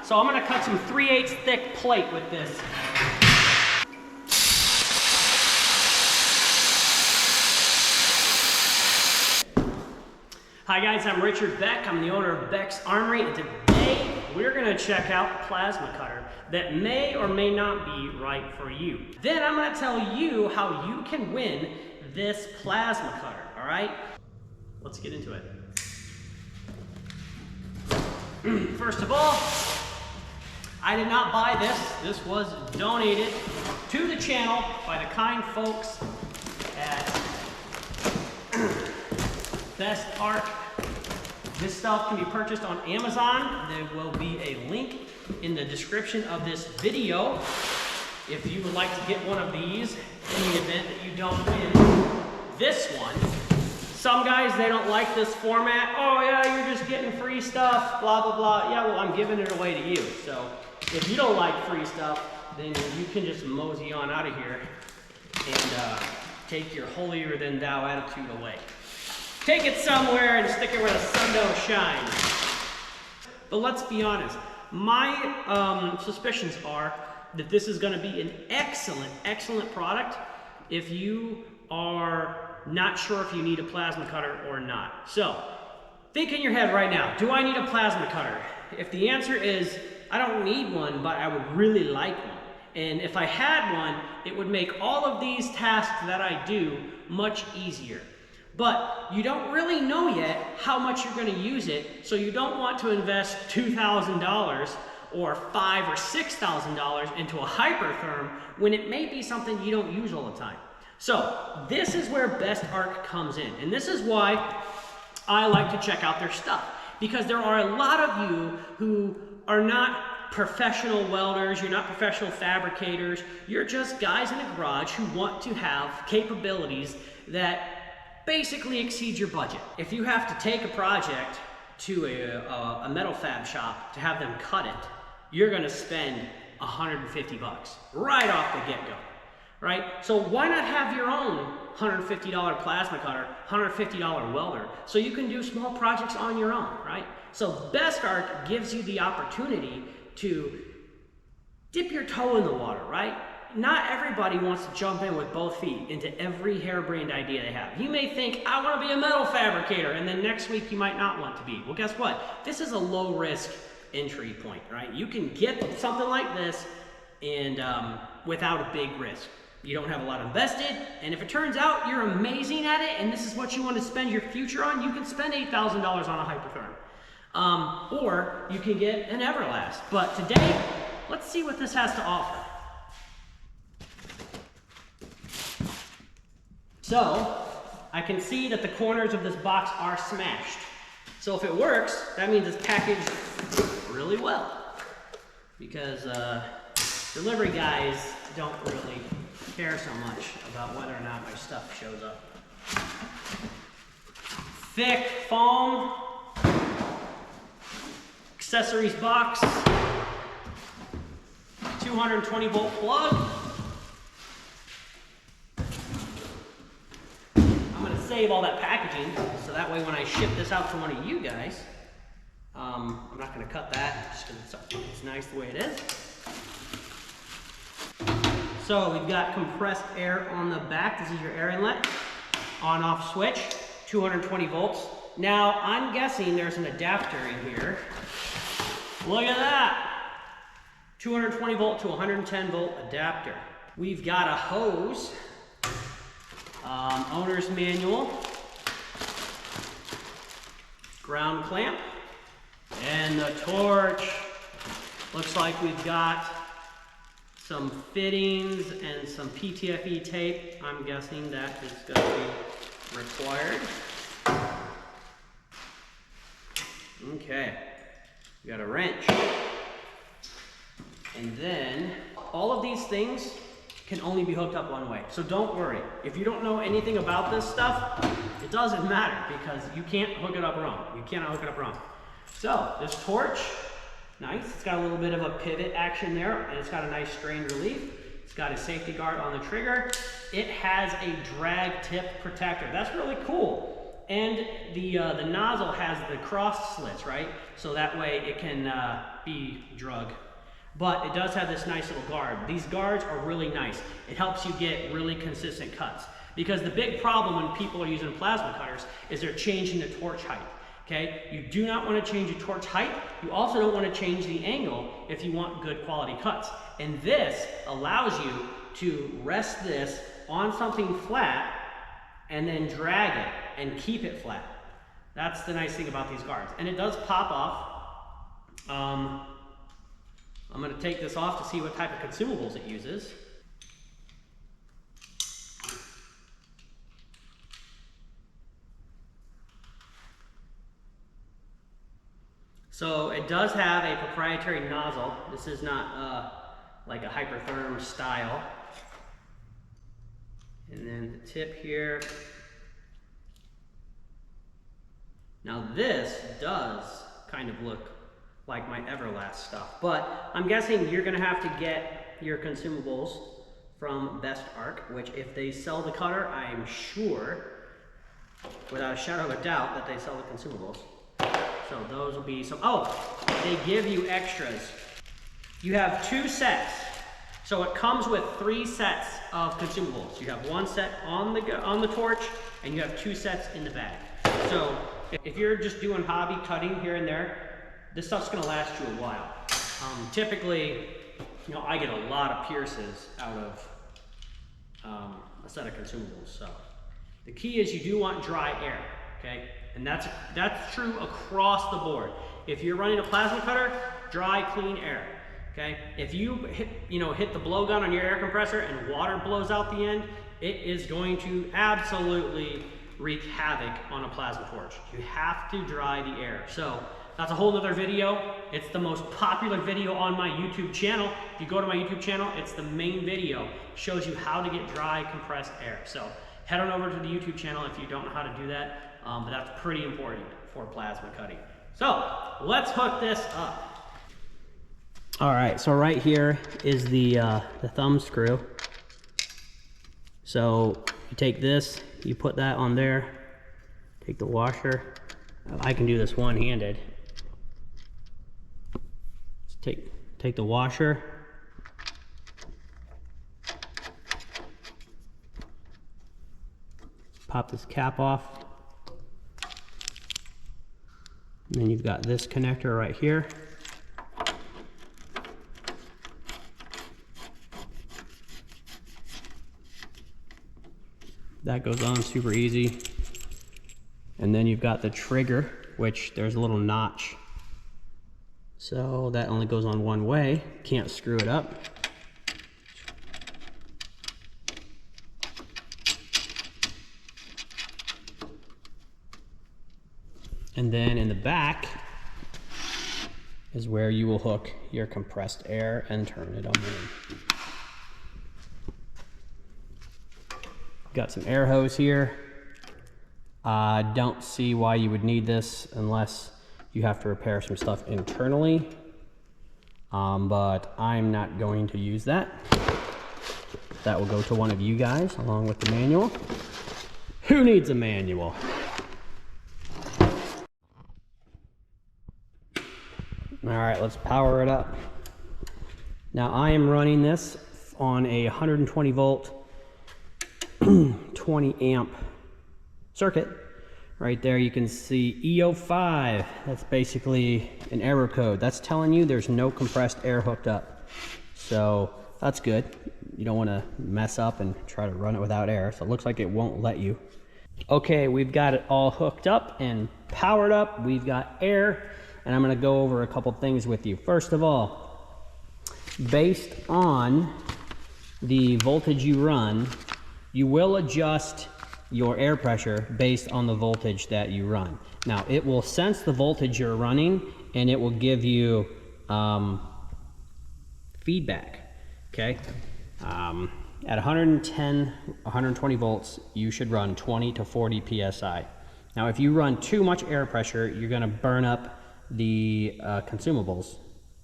So I'm gonna cut some 3/8 thick plate with this. Hi guys, I'm Richard Beck. I'm the owner of Beck's Armory, and today we're gonna check out a plasma cutter that may or may not be right for you. Then I'm gonna tell you how you can win this plasma cutter, all right? Let's get into it. First of all, I did not buy this. This was donated to the channel by the kind folks at BestARC. This stuff can be purchased on Amazon. There will be a link in the description of this video if you would like to get one of these in the event that you don't win this one. Some guys, they don't like this format. Oh yeah, you're just getting free stuff, blah, blah, blah. Yeah, well, I'm giving it away to you. So if you don't like free stuff, then you can just mosey on out of here and take your holier than thou attitude away. Take it somewhere and stick it where the sun don't shine. But let's be honest, my suspicions are that this is gonna be an excellent, excellent product if you are not sure if you need a plasma cutter or not. So, think in your head right now, do I need a plasma cutter? If the answer is, I don't need one, but I would really like one. And if I had one, it would make all of these tasks that I do much easier. But you don't really know yet how much you're going to use it, so you don't want to invest $2,000 or $5,000 or $6,000 into a hypertherm when it may be something you don't use all the time. So this is where BestARC comes in, and this is why I like to check out their stuff, because there are a lot of you who are not professional welders, you're not professional fabricators, you're just guys in a garage who want to have capabilities that basically exceed your budget. If you have to take a project to a metal fab shop to have them cut it, you're gonna spend 150 bucks right off the get-go, right? So why not have your own $150 plasma cutter, $150 welder, so you can do small projects on your own, right? So BestARC gives you the opportunity to dip your toe in the water, right? Not everybody wants to jump in with both feet into every harebrained idea they have. You may think, I want to be a metal fabricator, and then next week you might not want to be. Well, guess what? This is a low-risk entry point, right? You can get something like this and without a big risk. You don't have a lot invested, and if it turns out you're amazing at it and this is what you want to spend your future on, you can spend $8,000 on a hypertherm. Or you can get an Everlast. But today, let's see what this has to offer. So, I can see that the corners of this box are smashed. So if it works, that means it's packaged really well. Because delivery guys don't really care so much about whether or not my stuff shows up. Thick foam, accessories box, 220 volt plug. Save all that packaging, so that way when I ship this out to one of you guys, I'm not going to cut that just because it's nice the way it is. So we've got compressed air on the back. This is your air inlet, on-off switch, 220 volts. Now I'm guessing there's an adapter in here. Look at that, 220 volt to 110 volt adapter. We've got a hose. Owner's manual, ground clamp, and the torch. Looks like we've got some fittings and some PTFE tape. I'm guessing that is going to be required. Okay, we got a wrench. And then all of these things can only be hooked up one way. So don't worry. If you don't know anything about this stuff, it doesn't matter because you can't hook it up wrong. You cannot hook it up wrong. So this torch, nice. It's got a little bit of a pivot action there, and it's got a nice strain relief. It's got a safety guard on the trigger. It has a drag tip protector. That's really cool. and the nozzle has the cross slits, right? So that way it can be drug. But it does have this nice little guard. These guards are really nice. It helps you get really consistent cuts. Because the big problem when people are using plasma cutters is they're changing the torch height. Okay, you do not want to change your torch height. You also don't want to change the angle if you want good quality cuts. And this allows you to rest this on something flat and then drag it and keep it flat. That's the nice thing about these guards. And it does pop off. I'm going to take this off to see what type of consumables it uses. So it does have a proprietary nozzle. This is not like a hypertherm style. And then the tip here. Now this does kind of look like my Everlast stuff, but I'm guessing you're gonna have to get your consumables from BestARC, which if they sell the cutter, I'm sure, without a shadow of a doubt, that they sell the consumables. So those will be some, oh, they give you extras. You have 2 sets. So it comes with 3 sets of consumables. You have 1 set on the torch, and you have 2 sets in the bag. So if you're just doing hobby cutting here and there, this stuff's gonna last you a while. Typically, you know, I get a lot of pierces out of a set of consumables. So the key is you do want dry air, okay? And that's true across the board. If you're running a plasma cutter, dry, clean air. Okay? If you hit the blowgun on your air compressor and water blows out the end, it is going to absolutely wreak havoc on a plasma torch. You have to dry the air. So that's a whole nother video. It's the most popular video on my YouTube channel. If you go to my YouTube channel, it's the main video. It shows you how to get dry compressed air. So head on over to the YouTube channel if you don't know how to do that. But that's pretty important for plasma cutting. So let's hook this up. All right, so right here is the thumb screw. So you take this, you put that on there, take the washer. I can do this one-handed. Take the washer, pop this cap off, and then you've got this connector right here. That goes on super easy. And then you've got the trigger, which there's a little notch. So that only goes on one way. Can't screw it up. And then in the back is where you will hook your compressed air and turn it on. Got some air hose here. I don't see why you would need this unless you have to repair some stuff internally, but I'm not going to use that. That will go to one of you guys along with the manual. Who needs a manual? All right, let's power it up. Now I am running this on a 120 volt, 20 amp circuit. Right there you can see E05. That's basically an error code. That's telling you there's no compressed air hooked up. So that's good. You don't want to mess up and try to run it without air. So it looks like it won't let you. Okay, we've got it all hooked up and powered up. We've got air, and I'm going to go over a couple things with you. First of all, based on the voltage you run, you will adjust your air pressure based on the voltage that you run. Now it will sense the voltage you're running and it will give you feedback, okay? At 110, 120 volts, you should run 20 to 40 PSI. Now if you run too much air pressure, you're gonna burn up the consumables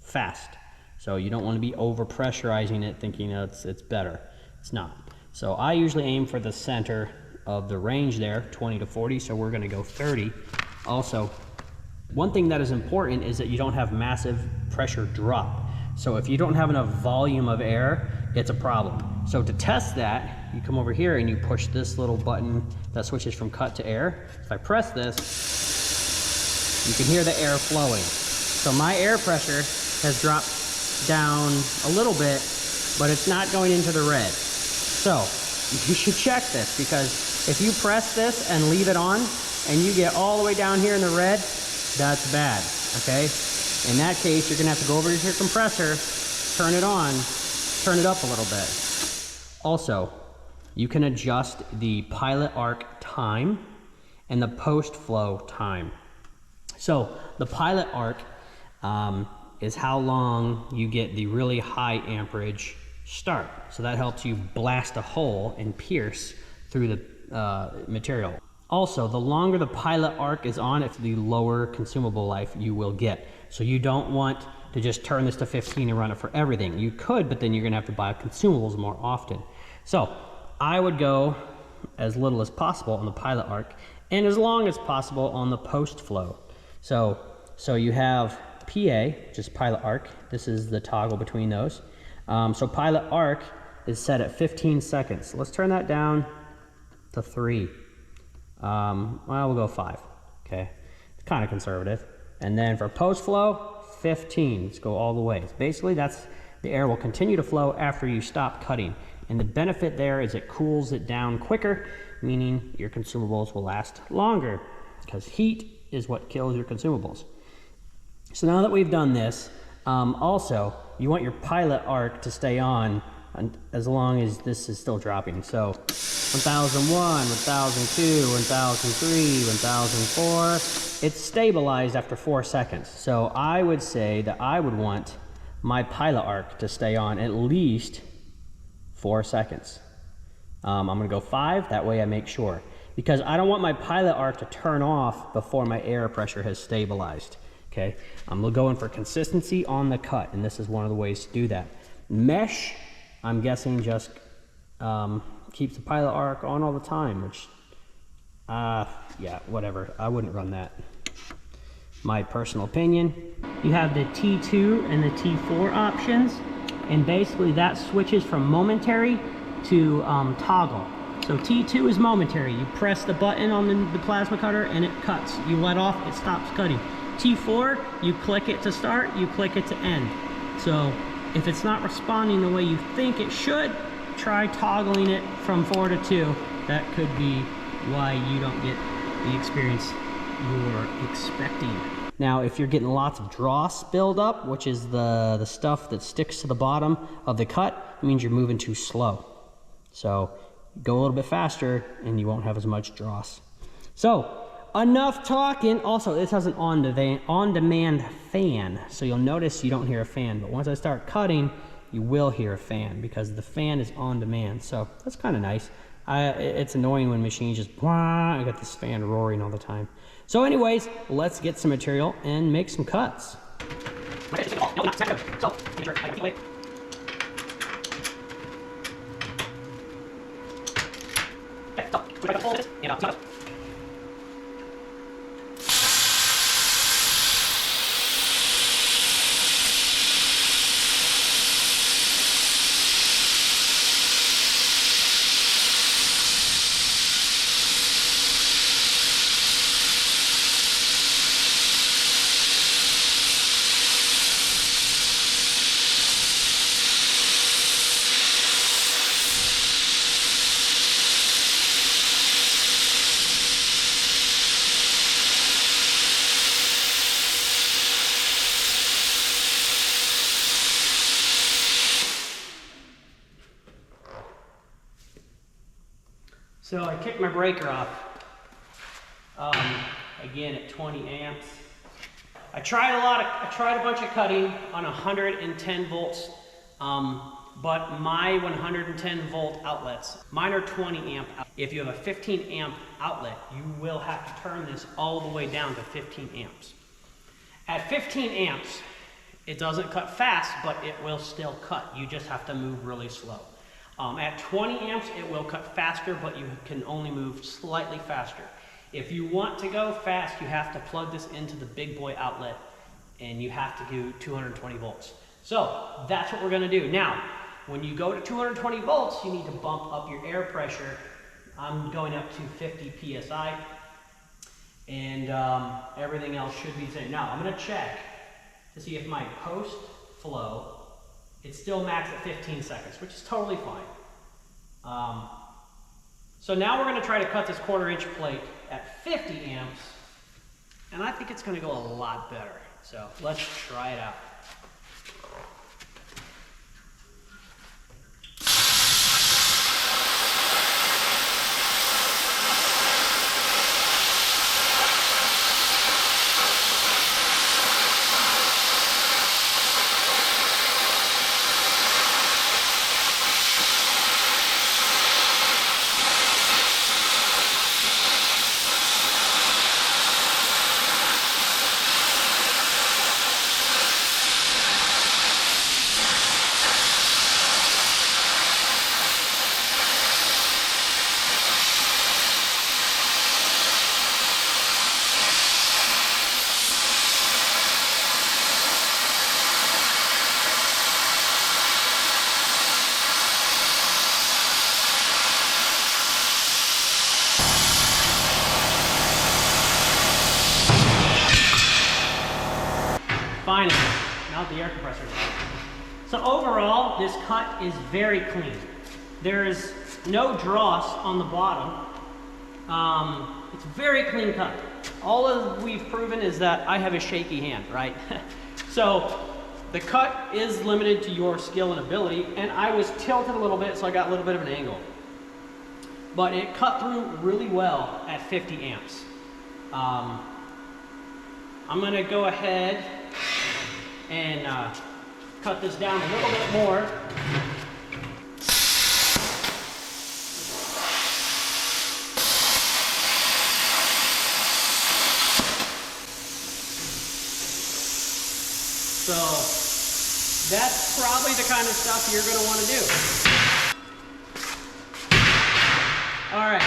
fast. So you don't wanna be over pressurizing it thinking it's better. It's not. So I usually aim for the center of the range there, 20 to 40, so we're gonna go 30. Also, one thing that is important is that you don't have massive pressure drop. So if you don't have enough volume of air, it's a problem. So to test that, you come over here and you push this little button that switches from cut to air. If I press this, you can hear the air flowing. So my air pressure has dropped down a little bit, but it's not going into the red. So you should check this, because if you press this and leave it on and you get all the way down here in the red, that's bad, okay? In that case, you're gonna have to go over to your compressor, turn it on, turn it up a little bit. Also, you can adjust the pilot arc time and the post flow time. So the pilot arc is how long you get the really high amperage start. So that helps you blast a hole and pierce through the material. Also, the longer the pilot arc is on, it's the lower consumable life you will get. So you don't want to just turn this to 15 and run it for everything. You could, but then you're gonna have to buy consumables more often. So I would go as little as possible on the pilot arc and as long as possible on the post flow. So you have PA, which is pilot arc. This is the toggle between those. So pilot arc is set at 15 seconds. Let's turn that down to 3. Well, we'll go 5, okay? It's kind of conservative. And then for post flow, 15, let's go all the way. So basically that's, the air will continue to flow after you stop cutting. And the benefit there is it cools it down quicker, meaning your consumables will last longer, because heat is what kills your consumables. So now that we've done this, also, you want your pilot arc to stay on as long as this is still dropping. So 1001, 1002, 1003, 1004, it's stabilized after 4 seconds. So I would say that I would want my pilot arc to stay on at least 4 seconds. I'm gonna go 5, that way I make sure. Because I don't want my pilot arc to turn off before my air pressure has stabilized, okay? I'm going for consistency on the cut, and this is one of the ways to do that. Mesh, I'm guessing just keeps the pilot arc on all the time, which, yeah, whatever. I wouldn't run that. My personal opinion. You have the T2 and the T4 options, and basically that switches from momentary to toggle. So T2 is momentary. You press the button on the plasma cutter and it cuts. You let off, it stops cutting. T4, you click it to start, you click it to end. So if it's not responding the way you think it should, try toggling it from 4 to 2. That could be why you don't get the experience you're expecting. Now, if you're getting lots of dross buildup, which is the stuff that sticks to the bottom of the cut, it means you're moving too slow. So go a little bit faster and you won't have as much dross. So enough talking. Also, this has an on-demand fan. So you'll notice you don't hear a fan, but once I start cutting, you will hear a fan because the fan is on demand. So that's kind of nice. It's annoying when machines just, I got this fan roaring all the time. So anyways, let's get some material and make some cuts. So I kicked my breaker off, again at 20 amps. I tried a bunch of cutting on 110 volts, but my 110 volt outlets, mine are 20 amp. If you have a 15 amp outlet, you will have to turn this all the way down to 15 amps. At 15 amps, it doesn't cut fast, but it will still cut. You just have to move really slow. At 20 amps, it will cut faster, but you can only move slightly faster. If you want to go fast, you have to plug this into the big boy outlet, and you have to do 220 volts. So that's what we're gonna do. Now, when you go to 220 volts, you need to bump up your air pressure. I'm going up to 50 PSI, and everything else should be the same. Now, I'm gonna check to see if my post flow, it's still maxed at 15 seconds, which is totally fine. So now we're gonna try to cut this 1/4 inch plate at 50 amps, and I think it's gonna go a lot better. So let's try it out. Finally, now the air compressor is out. So overall, this cut is very clean. There is no dross on the bottom. It's a very clean cut. All we've proven is that I have a shaky hand, right? So the cut is limited to your skill and ability, and I was tilted a little bit, so I got a little bit of an angle. But it cut through really well at 50 amps. I'm gonna go ahead and cut this down a little bit more. So that's probably the kind of stuff you're going to want to do. All right,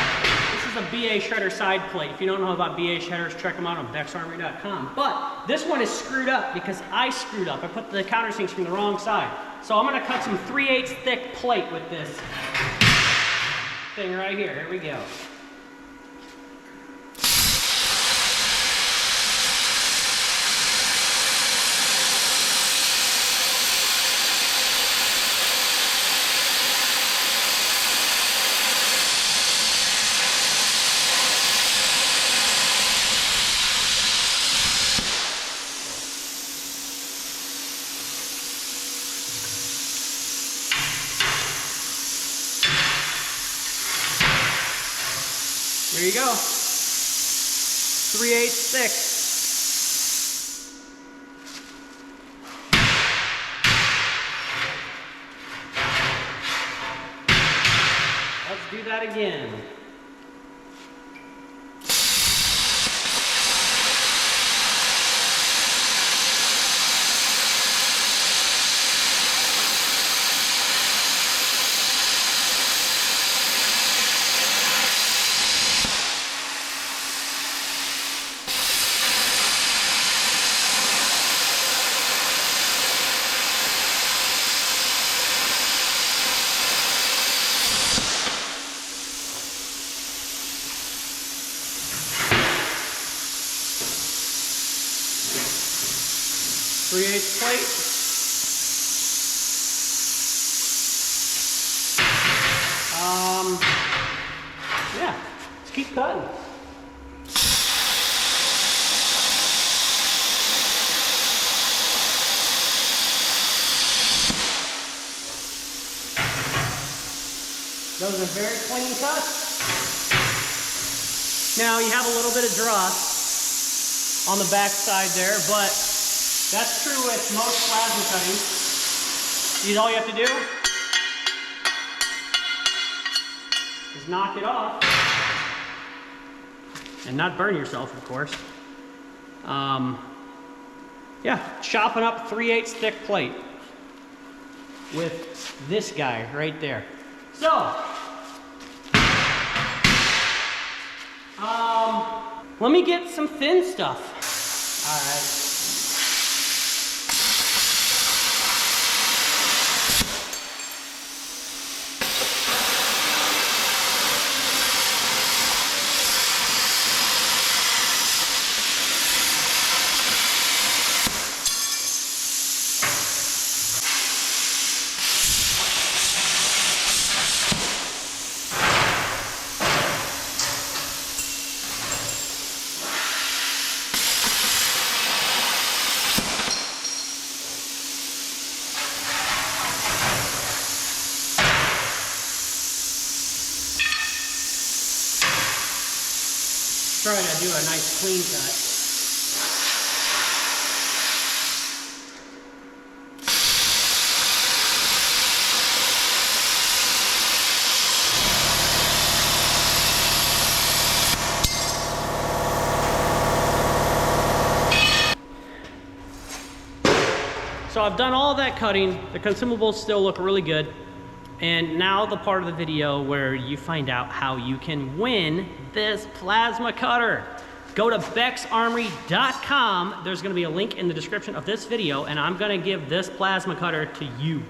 this is a BA shredder side plate. If you don't know about BA shredders, check them out on BestARC.com. But this one is screwed up because I screwed up. I put the countersinks from the wrong side. So I'm going to cut some 3/8 thick plate with this thing right here. Here we go. There you go. 3/8 thick. Let's do that again. .3/8 plate. Yeah, let's keep cutting. Those are very clean cuts. Now you have a little bit of dross on the back side there, but that's true with most plasma cutting. All you have to do is knock it off and not burn yourself, of course. Yeah, chopping up 3/8 thick plate with this guy right there. So, let me get some thin stuff. All right. Trying to do a nice clean cut. So I've done all that cutting. The consumables still look really good. And now the part of the video where you find out how you can win this plasma cutter. Go to BestARC.com. There's gonna be a link in the description of this video, and I'm gonna give this plasma cutter to you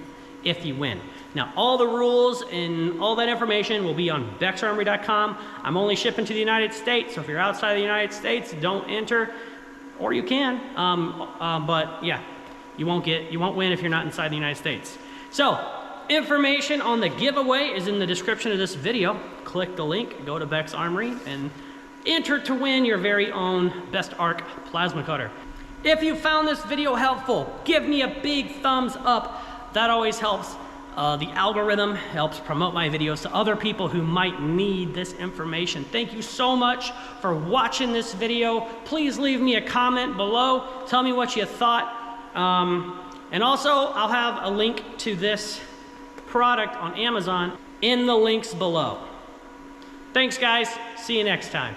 if you win. Now, all the rules and all that information will be on BestARC.com. I'm only shipping to the United States, so if you're outside the United States, don't enter, or you can, but yeah, you won't win if you're not inside the United States. So, information on the giveaway is in the description of this video. Click the link, go to BestARC, and enter to win your very own BestARC plasma cutter. If you found this video helpful, give me a big thumbs up. That always helps. The algorithm helps promote my videos to other people who might need this information. Thank you so much for watching this video. Please leave me a comment below. Tell me what you thought. And also, I'll have a link to this product on Amazon in the links below. Thanks, guys. See you next time.